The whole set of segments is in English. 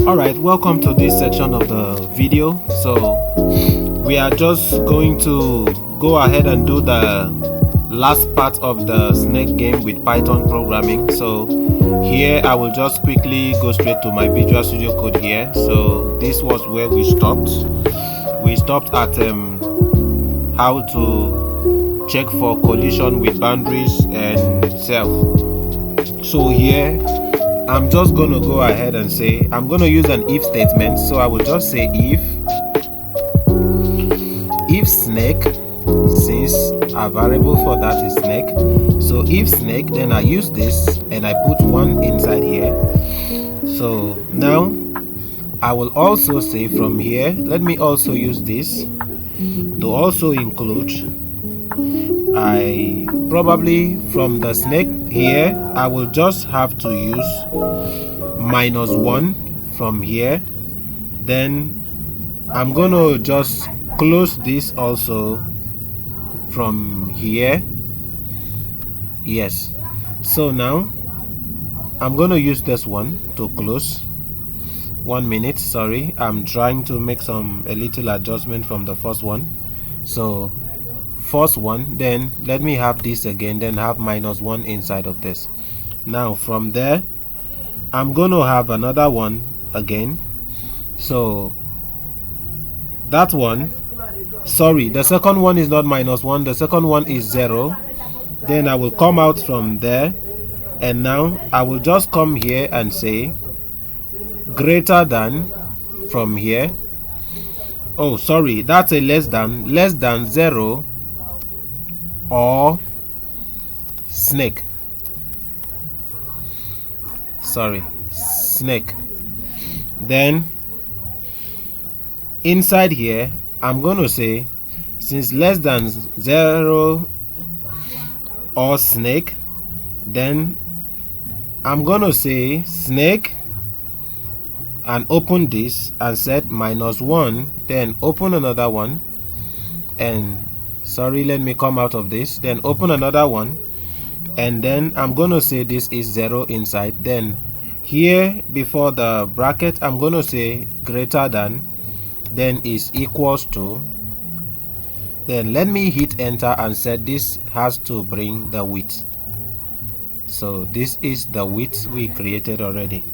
Alright, welcome to this section of the video. So we are just going to go ahead and do the last part of the snake game with Python programming. So here I will just quickly go straight to my Visual Studio Code here. So this was where we stopped. We stopped at how to check for collision with boundaries and self. So here I'm just going to go ahead and say I'm going to use an if statement. So I will just say if snake, since a variable for that is snake. So if snake, then I use this and I put 1 inside here. So now I will also say from here, let me also use this to also include, I probably from the snake here I will just have to use -1 from here. Then I'm gonna just close this also from here. Yes, so now I'm gonna use this one to close. 1 minute, sorry, I'm trying to make a little adjustment from the first one. So first one, then let me have this again, then have -1 inside of this. Now from there I'm gonna have another one again. So that one, sorry, the second one is not -1, the second one is 0. Then I will come out from there, and now I will just come here and say greater than from here. Oh sorry, that's a less than 0 or snake. Sorry, snake. Then inside here I'm going to say, since less than 0 or snake, then I'm going to say snake and open this and set -1, then open another one, and sorry, let me come out of this, then open another one, and then I'm going to say this is 0 inside. Then here before the bracket I'm going to say greater than, then is equals to, then let me hit enter and set this has to bring the width. So this is the width we created already.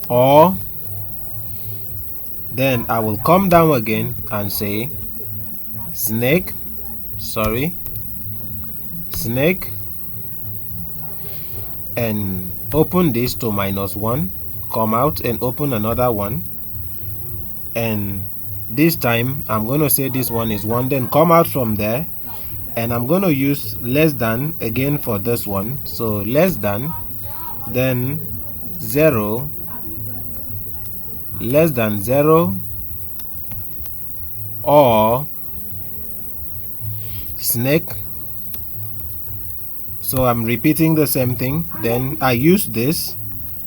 Or then I will come down again and say snake, sorry, snake, and open this to -1, come out and open another one, and this time I'm going to say this one is 1, then come out from there, and I'm going to use less than again for this one. So less than, then 0, less than 0 or snake. So I'm repeating the same thing. Then I use this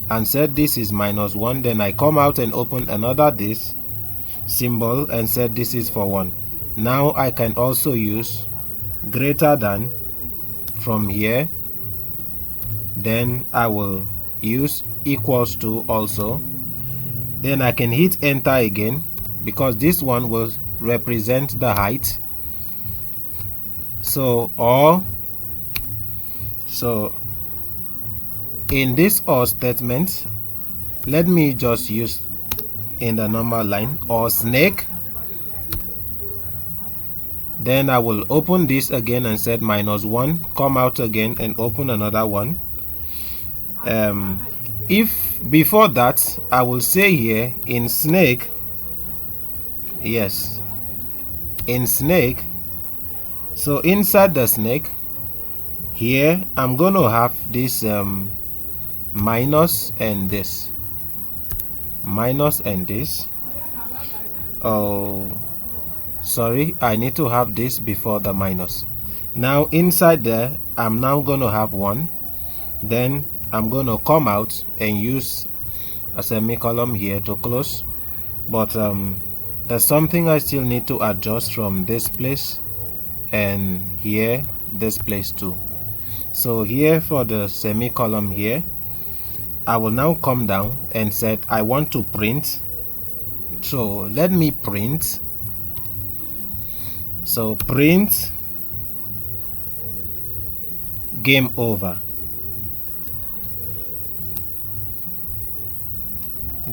and said this is -1, then I come out and open another this symbol and said this is for 1. Now I can also use greater than from here, then I will use equals to also, then I can hit enter again because this one will represent the height. So or, so in this or statement, let me just use in the normal line, or snake, then I will open this again and set -1, come out again and open another one. If before that I will say here in snake, yes, in snake, so inside the snake here I'm gonna have this minus and this, minus and this. Oh sorry, I need to have this before the minus. Now inside there I'm now gonna have 1, then I'm gonna come out and use a semicolon here to close. But there's something I still need to adjust from this place and here this place too. So here for the semicolon here, I will now come down and said I want to print. So let me print. So print game over.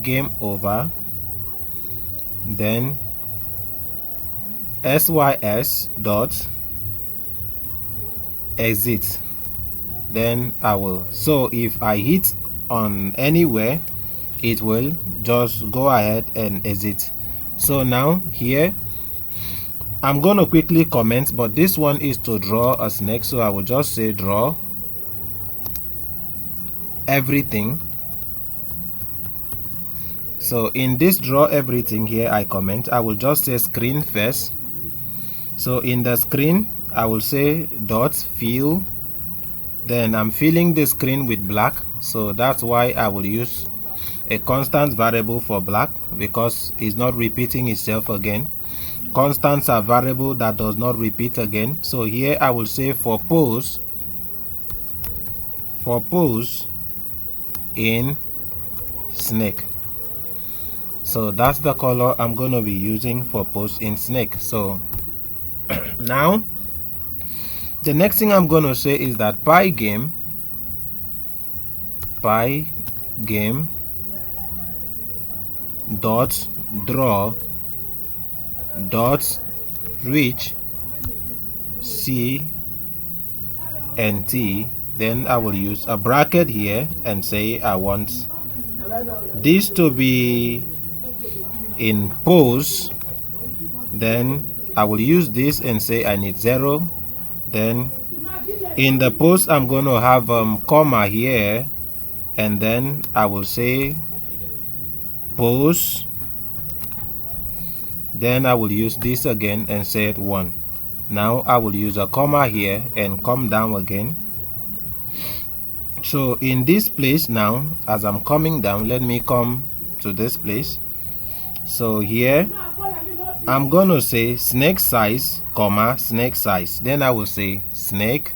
Game over. Then sys dot exit. Then I will, so if I hit on anywhere, it will just go ahead and exit. So now here I'm going to quickly comment, but this one is to draw a snake, so I will just say draw everything. So in this draw everything here, I comment, I will just say screen first. So in the screen I will say dot fill. Then I'm filling the screen with black, so that's why I will use a constant variable for black, because it's not repeating itself again. Constants are variable that does not repeat again. So here I will say for pose in snake. So that's the color I'm going to be using for pose in snake. So now the next thing I'm going to say is that pygame dot draw dot reach C and T. Then I will use a bracket here and say I want this to be in pose. Then I will use this and say I need 0. Then in the post I'm going to have comma here, and then I will say pose. Then I will use this again and say 1. Now I will use a comma here and come down again. So in this place now, as I'm coming down, let me come to this place. So here I'm going to say snake size, comma, snake size. Then I will say snake.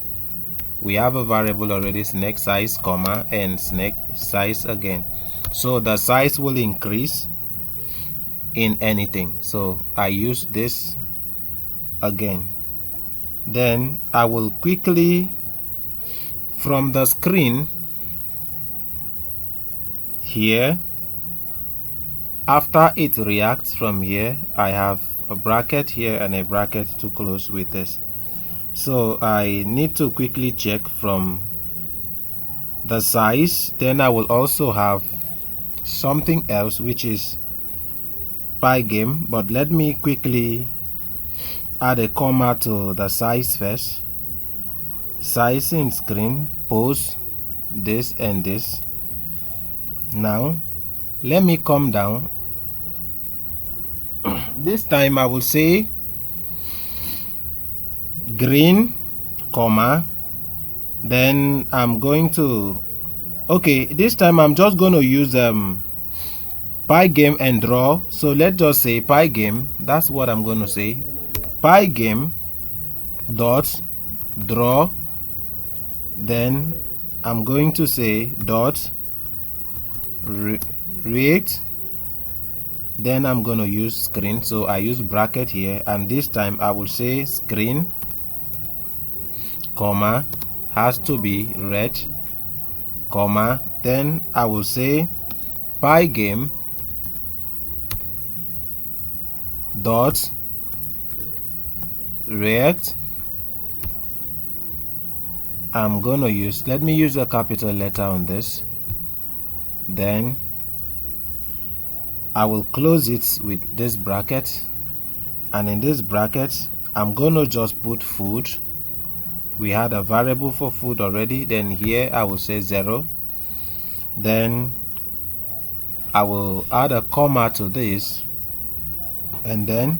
We have a variable already, snake size, comma, and snake size again. So the size will increase in anything. So I use this again. Then I will quickly, from the screen here, after it reacts from here, I have a bracket here and a bracket to close with this. So I need to quickly check from the size. Then I will also have something else, which is pygame, but let me quickly add a comma to the size first. Size in screen, pose, this and this. Now let me come down. This time I will say green, comma, then I'm going to, okay, this time I'm just going to use pygame and draw. So let's just say pygame, that's what I'm going to say, pygame dot draw. Then I'm going to say dot react. Then I'm going to use screen, so I use bracket here, and this time I will say screen, comma, has to be red, comma, then I will say pygame dot react. I'm going to use, let me use a capital letter on this. Then I will close it with this bracket, and in this bracket I'm gonna just put food. We had a variable for food already. Then here I will say 0. Then I will add a comma to this, and then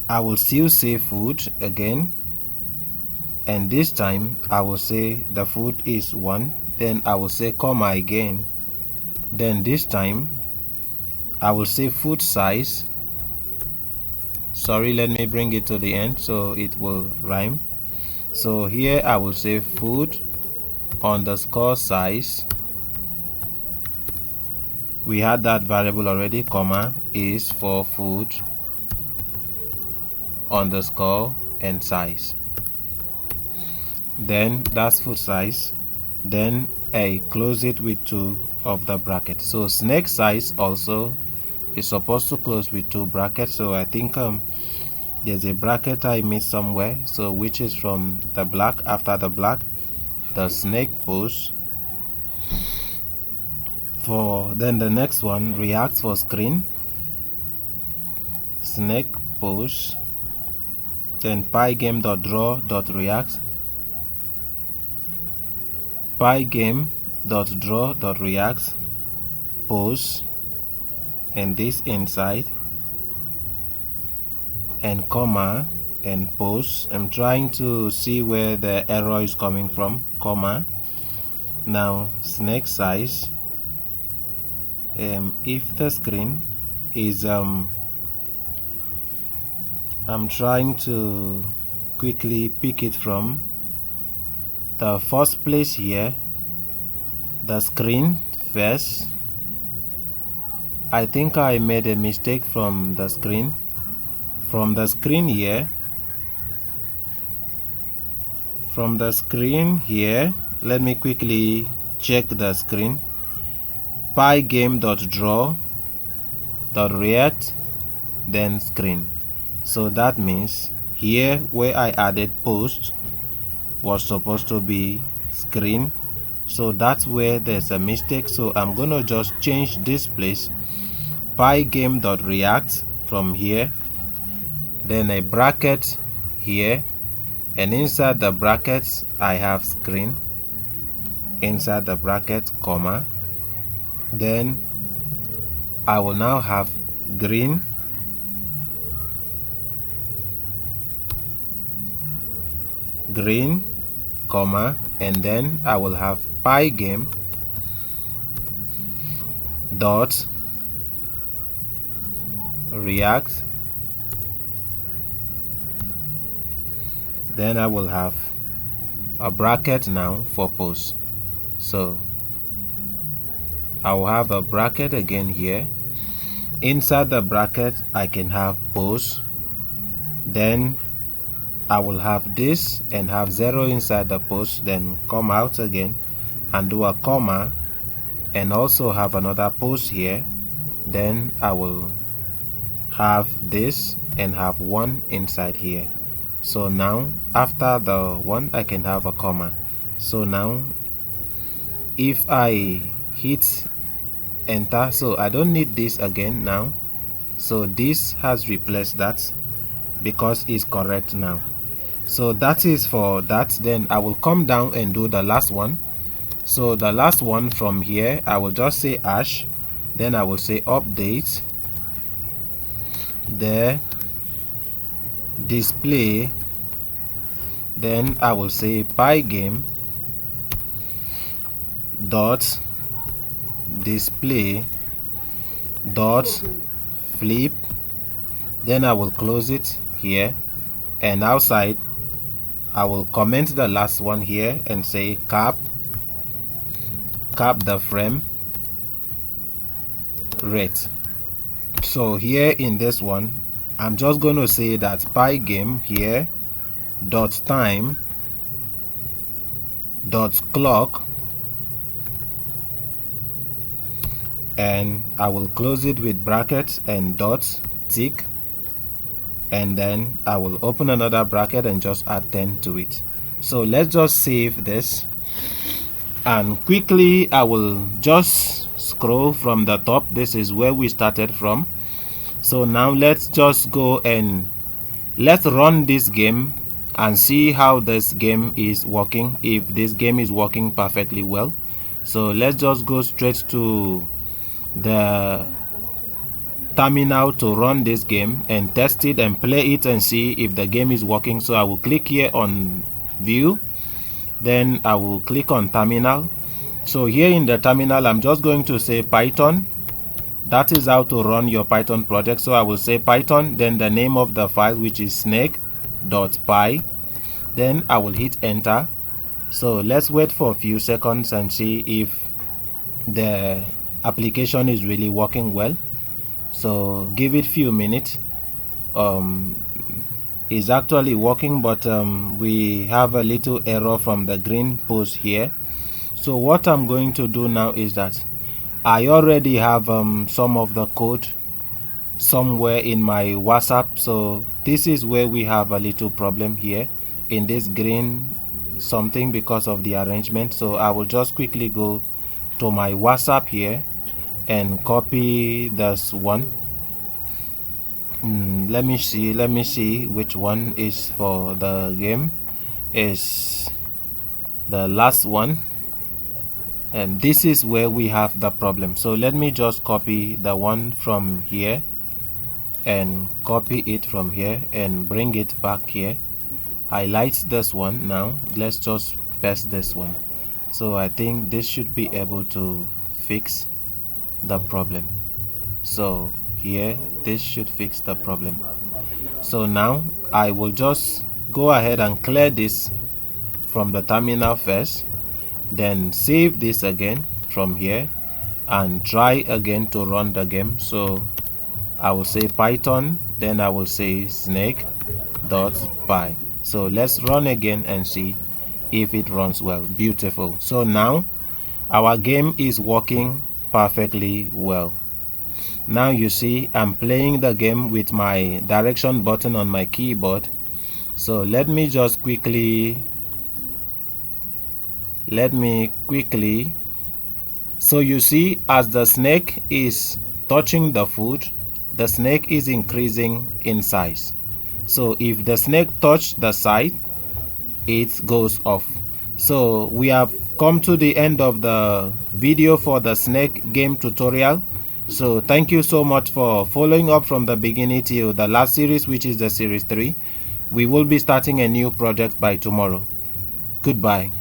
I will still say food again, and this time I will say the food is 1. Then I will say comma again. Then this time I will say food size. Sorry, let me bring it to the end so it will rhyme. So here I will say food underscore size. we had that variable already, comma, is for food underscore and size. Then that's food size. Then I close it with 2 of the bracket. So snake size also is supposed to close with 2 brackets. So I think there's a bracket I missed somewhere, so which is from the black. After the black, the snake pose. For then the next one, react for screen, snake pose, then pygame.draw.react, pygame.draw.react, pose, and this inside, and comma, and pose. I'm trying to see where the error is coming from, comma. Now snake size, if the screen is I'm trying to quickly pick it from the first place here, the screen first. I think I made a mistake from the screen. From the screen here, let me quickly check the screen. pygame.draw.react, then screen. So that means here where I added post was supposed to be screen. So that's where there's a mistake. So I'm gonna just change this place, pygame.react from here, then a bracket here, and inside the brackets I have screen, inside the bracket, comma. Then I will now have green, comma, and then I will have pygame dot react, then I will have a bracket now for post. So I will have a bracket again here. Inside the bracket I can have post, then I will have this and have 0 inside the post, then come out again and do a comma, and also have another post here. Then I will have this and have 1 inside here. So now after the 1 I can have a comma. So now if I hit enter, so I don't need this again now, so this has replaced that because it's correct now. So that is for that. Then I will come down and do the last one. So the last one from here, I will just say hash, then I will say update, there, display, then I will say pygame dot display dot flip, then I will close it here, and outside I will comment the last one here and say cap the frame rate. So here in this one I'm just going to say that pygame here dot time dot clock, and I will close it with brackets and dot tick, and then I will open another bracket and just add 10 to it. So let's just save this, and quickly I will just scroll from the top. This is where we started from. So now let's just go and let's run this game and see how this game is working, if this game is working perfectly well. So let's just go straight to the terminal to run this game and test it and play it and see if the game is working. So I will click here on view, then I will click on terminal. So here in the terminal I'm just going to say Python. That is how to run your Python project. So I will say Python, then the name of the file, which is snake.py, then I will hit enter. So let's wait for a few seconds and see if the application is really working well. So give it few minutes. It's actually working, but we have a little error from the green post here. So what I'm going to do now is that I already have some of the code somewhere in my WhatsApp. So this is where we have a little problem here in this green something because of the arrangement. So I will just quickly go to my WhatsApp here and copy this one. Let me see which one is for the game. Is the last one, and this is where we have the problem. So let me just copy the one from here and copy it from here and bring it back here. Highlight this one. Now let's just paste this one. So I think this should be able to fix the problem. So here, this should fix the problem. So now I will just go ahead and clear this from the terminal first, then save this again from here and try again to run the game. So I will say Python, then I will say snake.py. So let's run again and see if it runs well. Beautiful. So now our game is working perfectly well. Now you see I'm playing the game with my direction button on my keyboard. So let me quickly so you see, as the snake is touching the food, the snake is increasing in size. So if the snake touches the side, it goes off. So we have come to the end of the video for the snake game tutorial. So thank you so much for following up from the beginning till the last series, which is the series 3. We will be starting a new project by tomorrow. Goodbye.